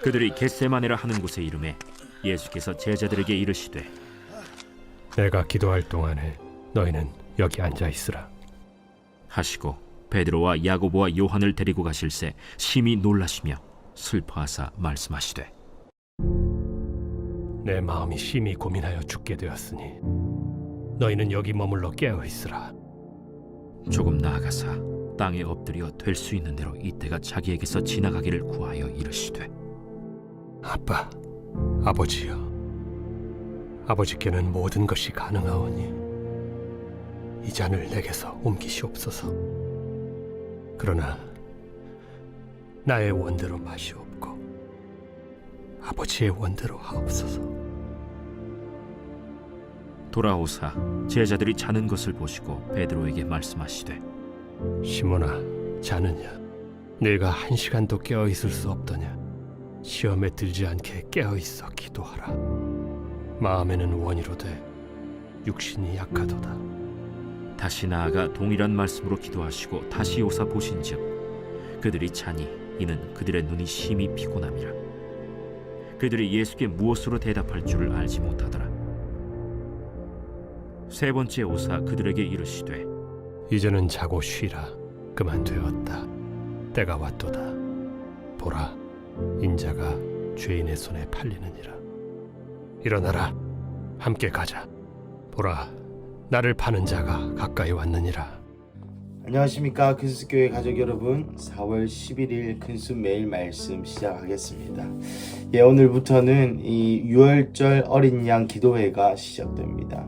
그들이 겟세마네라 하는 곳에 이르매 예수께서 제자들에게 이르시되 내가 기도할 동안에 너희는 여기 앉아 있으라. 하시고 베드로와 야고보와 요한을 데리고 가실새 심히 놀라시며 슬퍼하사 말씀하시되 내 마음이 심히 고민하여 죽게 되었으니 너희는 여기 머물러 깨어 있으라. 조금 나아가사 땅에 엎드려 될 수 있는 대로 이때가 자기에게서 지나가기를 구하여 이르시되 아빠, 아버지여, 아버지께는 모든 것이 가능하오니 이 잔을 내게서 옮기시옵소서. 그러나 나의 원대로 마시옵고 아버지의 원대로 하옵소서. 돌아오사 제자들이 자는 것을 보시고 베드로에게 말씀하시되 시몬아, 자느냐? 네가 1시간도 깨어 있을 수 없더냐? 시험에 들지 않게 깨어 있어 기도하라. 마음에는 원이로되 육신이 약하도다. 다시 나아가 동일한 말씀으로 기도하시고 다시 오사 보신즉 그들이 자니 이는 그들의 눈이 심히 피곤함이라. 그들이 예수께 무엇으로 대답할 줄을 알지 못하더라. 세 번째 오사 그들에게 이르시되 이제는 자고 쉬라. 그만 되었다. 때가 왔도다. 보라, 인자가 죄인의 손에 팔리느니라. 일어나라, 함께 가자. 보라, 나를 파는 자가 가까이 왔느니라. 안녕하십니까 근수교회 가족 여러분, 4월 11일 근수 매일 말씀 시작하겠습니다. 오늘부터는 이 유월절 어린 양 기도회가 시작됩니다.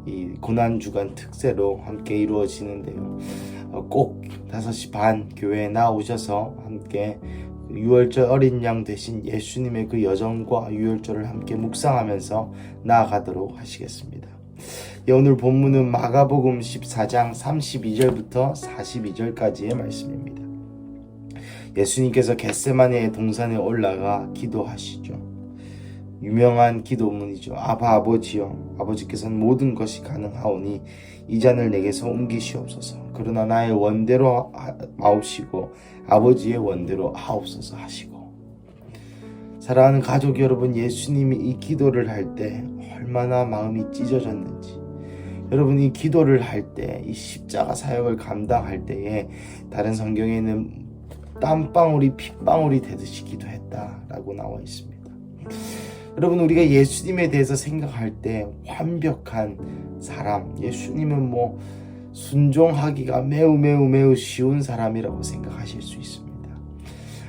이 고난주간 특세로 함께 이루어지는데요. 꼭 5시 반 교회에 나오셔서 함께 유월절 어린 양 되신 예수님의 그 여정과 유월절을 함께 묵상하면서 나아가도록 하시겠습니다. 오늘 본문은 마가복음 14장 32절부터 42절까지의 말씀입니다. 예수님께서 겟세마네 동산에 올라가 기도하시죠. 유명한 기도문이죠. 아바 아버지여, 아버지께서는 모든 것이 가능하오니 이 잔을 내게서 옮기시옵소서. 그러나 나의 원대로 마옵시고 아버지의 원대로 하옵소서 하시고. 사랑하는 가족 여러분, 예수님이 이 기도를 할 때 얼마나 마음이 찢어졌는지, 여러분 이 기도를 할 때, 이 십자가 사역을 감당할 때에 다른 성경에는 땀방울이 핏방울이 되듯이 기도했다라고 나와 있습니다. 여러분, 우리가 예수님에 대해서 생각할 때 완벽한 사람, 예수님은 순종하기가 매우 쉬운 사람이라고 생각하실 수 있습니다.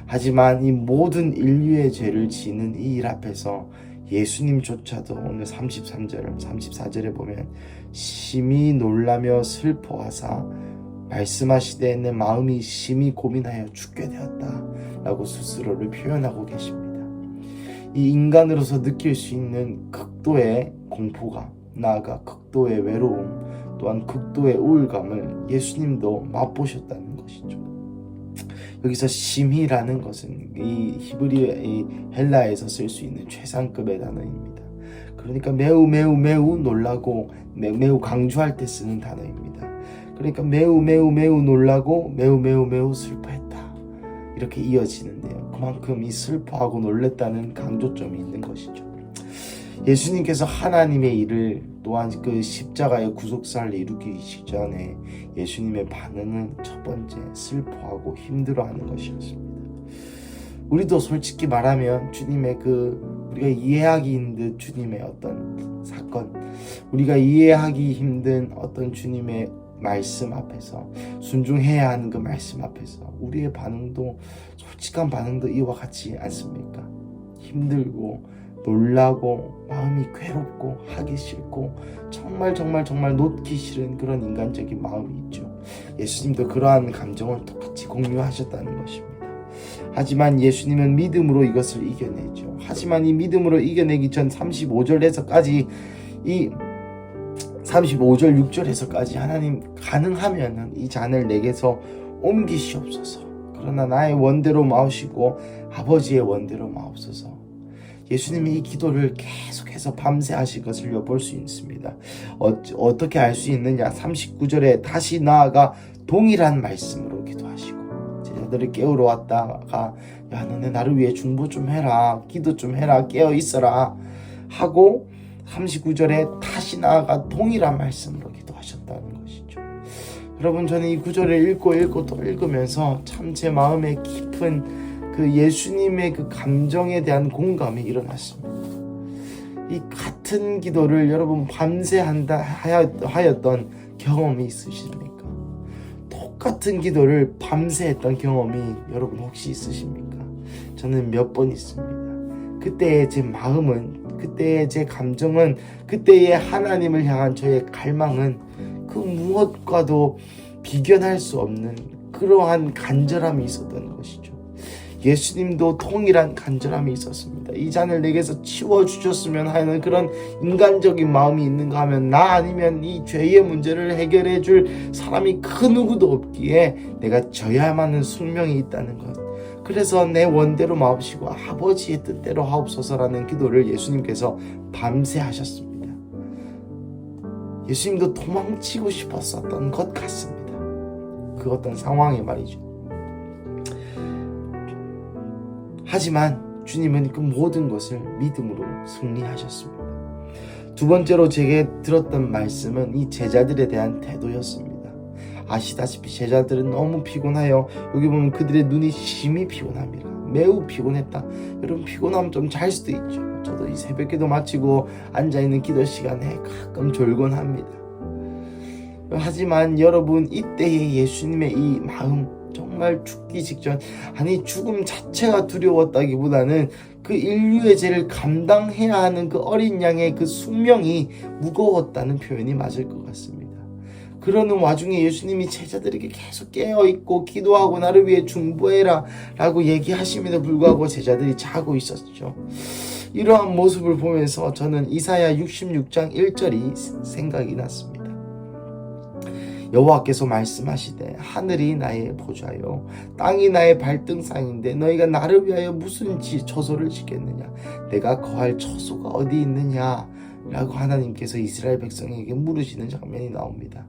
하지만 이 모든 인류의 죄를 지는 이 일 앞에서 예수님조차도 오늘 34절에 보면 심히 놀라며 슬퍼하사 말씀하시되 내 마음이 심히 고민하여 죽게 되었다 라고 스스로를 표현하고 계십니다. 이 인간으로서 느낄 수 있는 극도의 공포감, 나아가 극도의 외로움, 또한 극도의 우울감을 예수님도 맛보셨다는 것이죠. 여기서 심히라는 것은 이 히브리, 이 헬라에서 쓸 수 있는 최상급의 단어입니다. 그러니까 매우 놀라고 매우 강조할 때 쓰는 단어입니다. 그러니까 매우 놀라고 매우 슬퍼했다, 이렇게 이어지는데요. 그만큼 이 슬퍼하고 놀랬다는 강조점이 있는 것이죠. 예수님께서 하나님의 일을, 또한 그 십자가의 구속사를 이루기 직전에 예수님의 반응은 첫 번째 슬퍼하고 힘들어하는 것이었습니다. 우리도 솔직히 말하면 주님의 우리가 이해하기 힘든 주님의 어떤 사건, 우리가 이해하기 힘든 어떤 주님의 말씀 앞에서, 순종해야 하는 그 말씀 앞에서 우리의 반응도, 솔직한 반응도 이와 같지 않습니까? 힘들고 놀라고 마음이 괴롭고 하기 싫고 정말 놓기 싫은 그런 인간적인 마음이 있죠. 예수님도 그러한 감정을 똑같이 공유하셨다는 것입니다. 하지만 예수님은 믿음으로 이것을 이겨내죠. 하지만 이 믿음으로 이겨내기 전 35절에서까지, 이 35절 6절에서까지 하나님 가능하면 이 잔을 내게서 옮기시옵소서. 그러나 나의 원대로 마옵시고 아버지의 원대로 마옵소서. 예수님이 이 기도를 계속해서 밤새 하실 것을 엿볼 수 있습니다. 어떻게 알 수 있느냐? 39절에 다시 나아가 동일한 말씀으로 기도하시고, 제자들을 깨우러 왔다가 야 너네 나를 위해 중보 좀 해라, 기도 좀 해라, 깨어 있어라 하고 39절에 다시 나아가 동일한 말씀으로 기도하셨다는 것이죠. 여러분, 저는 이 구절을 읽고 또 읽으면서 참 제 마음에 깊은 그 예수님의 그 감정에 대한 공감이 일어났습니다. 이 같은 기도를 여러분 밤새 하였던 경험이 있으십니까? 똑같은 기도를 밤새 했던 경험이 여러분 혹시 있으십니까? 저는 몇 번 있습니다. 그때의 제 마음은, 그때의 제 감정은, 그때의 하나님을 향한 저의 갈망은 그 무엇과도 비견할 수 없는 그러한 간절함이 있었던 것이죠. 예수님도 동일한 간절함이 있었습니다. 이 잔을 내게서 치워주셨으면 하는 그런 인간적인 마음이 있는가 하면 나 아니면 이 죄의 문제를 해결해 줄 사람이 그 누구도 없기에 내가 져야만 하는 숙명이 있다는 것. 그래서 내 원대로 마옵시고 아버지의 뜻대로 하옵소서라는 기도를 예수님께서 밤새 하셨습니다. 예수님도 도망치고 싶었었던 것 같습니다. 그 어떤 상황에 말이죠. 하지만 주님은 그 모든 것을 믿음으로 승리하셨습니다. 두 번째로 제게 들었던 말씀은 이 제자들에 대한 태도였습니다. 아시다시피 제자들은 너무 피곤하여 여기 보면 그들의 눈이 심히 피곤합니다. 매우 피곤했다. 여러분, 피곤하면 좀 잘 수도 있죠. 저도 이 새벽기도 마치고 앉아있는 기도 시간에 가끔 졸곤 합니다. 하지만 여러분, 이때의 예수님의 이 마음, 정말 죽기 직전, 아니 죽음 자체가 두려웠다기보다는 그 인류의 죄를 감당해야 하는 그 어린 양의 그 숙명이 무거웠다는 표현이 맞을 것 같습니다. 그러는 와중에 예수님이 제자들에게 계속 깨어있고 기도하고 나를 위해 중보해라 라고 얘기하심에도 불구하고 제자들이 자고 있었죠. 이러한 모습을 보면서 저는 이사야 66장 1절이 생각이 났습니다. 여호와께서 말씀하시되 하늘이 나의 보좌요 땅이 나의 발등상인데 너희가 나를 위하여 무슨 처소를 짓겠느냐, 내가 거할 처소가 어디 있느냐 라고 하나님께서 이스라엘 백성에게 물으시는 장면이 나옵니다.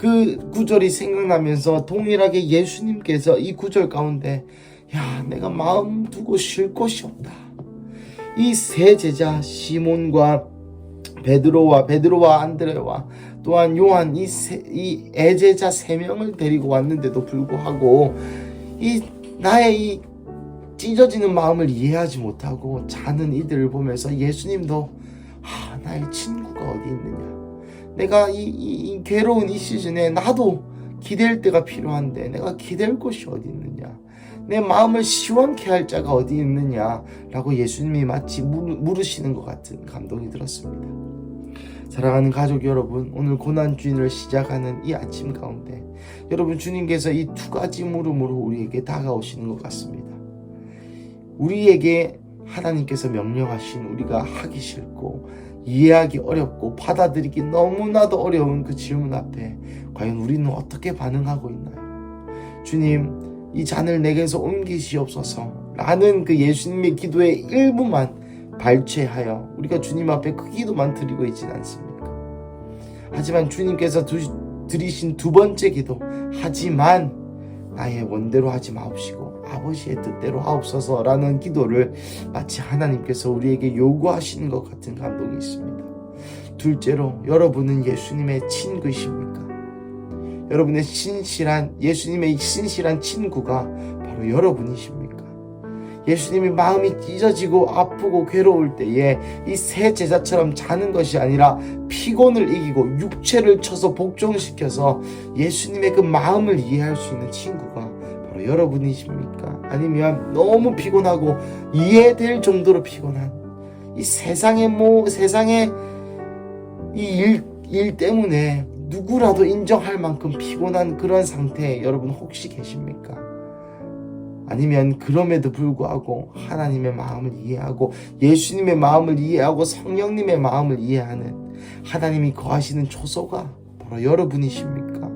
그 구절이 생각나면서 동일하게 예수님께서 이 구절 가운데 야 내가 마음 두고 쉴 곳이 없다, 이 세 제자 시몬과 베드로와 안드레와 또한 요한 이 애제자 3명을 데리고 왔는데도 불구하고 나의 이 찢어지는 마음을 이해하지 못하고 자는 이들을 보면서 예수님도 나의 친구가 어디 있느냐, 내가 이 괴로운 이 시즌에 나도 기댈 때가 필요한데 내가 기댈 곳이 어디 있느냐, 내 마음을 시원케 할 자가 어디 있느냐 라고 예수님이 마치 물으시는 것 같은 감동이 들었습니다. 사랑하는 가족 여러분, 오늘 고난주일을 시작하는 이 아침 가운데 여러분, 주님께서 이 2가지 물음으로 우리에게 다가오시는 것 같습니다. 우리에게 하나님께서 명령하신 우리가 하기 싫고 이해하기 어렵고 받아들이기 너무나도 어려운 그 질문 앞에 과연 우리는 어떻게 반응하고 있나요? 주님, 이 잔을 내게서 옮기시옵소서 라는 그 예수님의 기도의 일부만 발췌하여 우리가 주님 앞에 그 기도만 드리고 있지는 않습니까? 하지만 주님께서 드리신 2번째 기도, 하지만 나의 원대로 하지 마옵시고 아버지의 뜻대로 하옵소서 라는 기도를 마치 하나님께서 우리에게 요구하시는 것 같은 감동이 있습니다. 둘째로, 여러분은 예수님의 친구이십니까? 여러분의 예수님의 신실한 친구가 바로 여러분이십니까? 예수님이 마음이 찢어지고 아프고 괴로울 때에 이 세 제자처럼 자는 것이 아니라 피곤을 이기고 육체를 쳐서 복종시켜서 예수님의 그 마음을 이해할 수 있는 친구가 바로 여러분이십니까? 아니면 너무 피곤하고 이해될 정도로 피곤한 이 세상의 이 일 때문에 누구라도 인정할 만큼 피곤한 그런 상태에 여러분 혹시 계십니까? 아니면 그럼에도 불구하고 하나님의 마음을 이해하고 예수님의 마음을 이해하고 성령님의 마음을 이해하는 하나님이 거하시는 초소가 바로 여러분이십니까?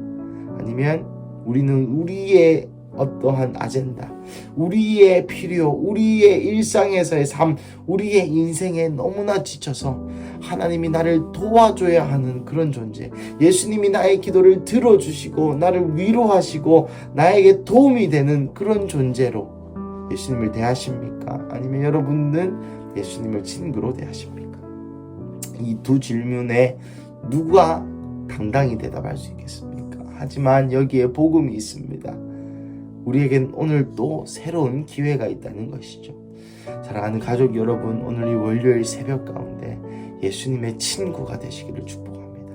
아니면 우리는 우리의 어떠한 아젠다, 우리의 필요, 우리의 일상에서의 삶, 우리의 인생에 너무나 지쳐서 하나님이 나를 도와줘야 하는 그런 존재, 예수님이 나의 기도를 들어주시고 나를 위로하시고 나에게 도움이 되는 그런 존재로 예수님을 대하십니까? 아니면 여러분은 예수님을 친구로 대하십니까? 이 두 질문에 누가 당당히 대답할 수 있겠습니까? 하지만 여기에 복음이 있습니다. 우리에겐 오늘 또 새로운 기회가 있다는 것이죠. 사랑하는 가족 여러분, 오늘 이 월요일 새벽 가운데 예수님의 친구가 되시기를 축복합니다.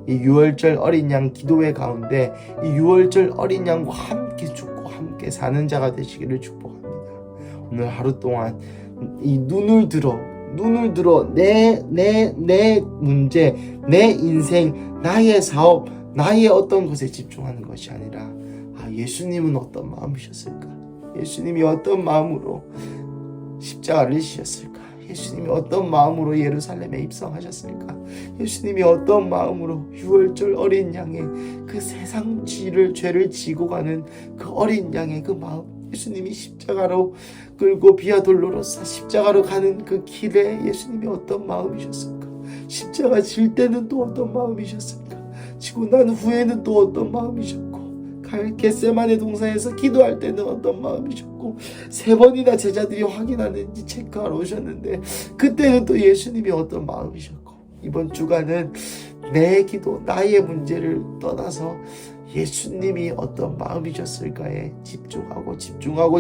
이 6월절 어린 양 기도회 가운데 이 6월절 어린 양과 함께 죽고 함께 사는 자가 되시기를 축복합니다. 오늘 하루 동안 이 눈을 들어 내 문제, 내 인생, 나의 사업, 나의 어떤 것에 집중하는 것이 아니라 예수님은 어떤 마음이셨을까? 예수님이 어떤 마음으로 십자가를 지셨을까? 예수님이 어떤 마음으로 예루살렘에 입성하셨을까? 예수님이 어떤 마음으로 6월절 어린 양의 그 세상 죄를 지고 가는 그 어린 양의 그 마음, 예수님이 십자가로 끌고 비아 돌로로사 십자가로 가는 그 길에 예수님이 어떤 마음이셨을까? 십자가 질 때는 또 어떤 마음이셨을까? 지고 난 후에는 또 어떤 마음이셨고, 겟세마네 동산에서 기도할 때는 어떤 마음이셨고, 3번이나 제자들이 확인하는지 체크하러 오셨는데 그때는 또 예수님이 어떤 마음이셨고, 이번 주간은 내 기도, 나의 문제를 떠나서 예수님이 어떤 마음이셨을까에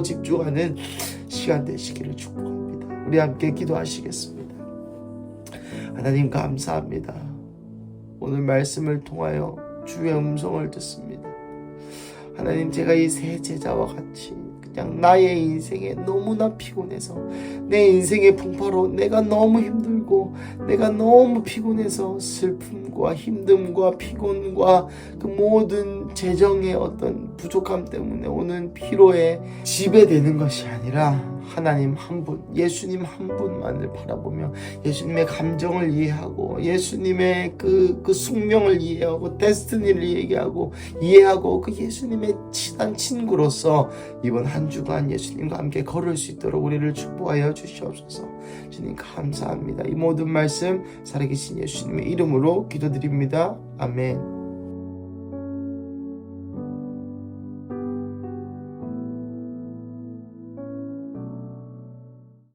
집중하는 시간 되시기를 축복합니다. 우리 함께 기도하시겠습니다. 하나님 감사합니다. 오늘 말씀을 통하여 주의 음성을 듣습니다. 하나님, 제가 이 세 제자와 같이 그냥 나의 인생에 너무나 피곤해서, 내 인생의 풍파로 내가 너무 힘들고 내가 너무 피곤해서 슬픔과 힘듦과 피곤과 그 모든 재정의 어떤 부족함 때문에 오는 피로에 지배되는 것이 아니라 하나님 한 분, 예수님 한 분만을 바라보며 예수님의 감정을 이해하고 예수님의 그 숙명을 이해하고 데스티니를 이해하고 그 예수님의 친한 친구로서 이번 한 주간 예수님과 함께 걸을 수 있도록 우리를 축복하여 주시옵소서. 주님 감사합니다. 이 모든 말씀 살아계신 예수님의 이름으로 기도드립니다. 아멘.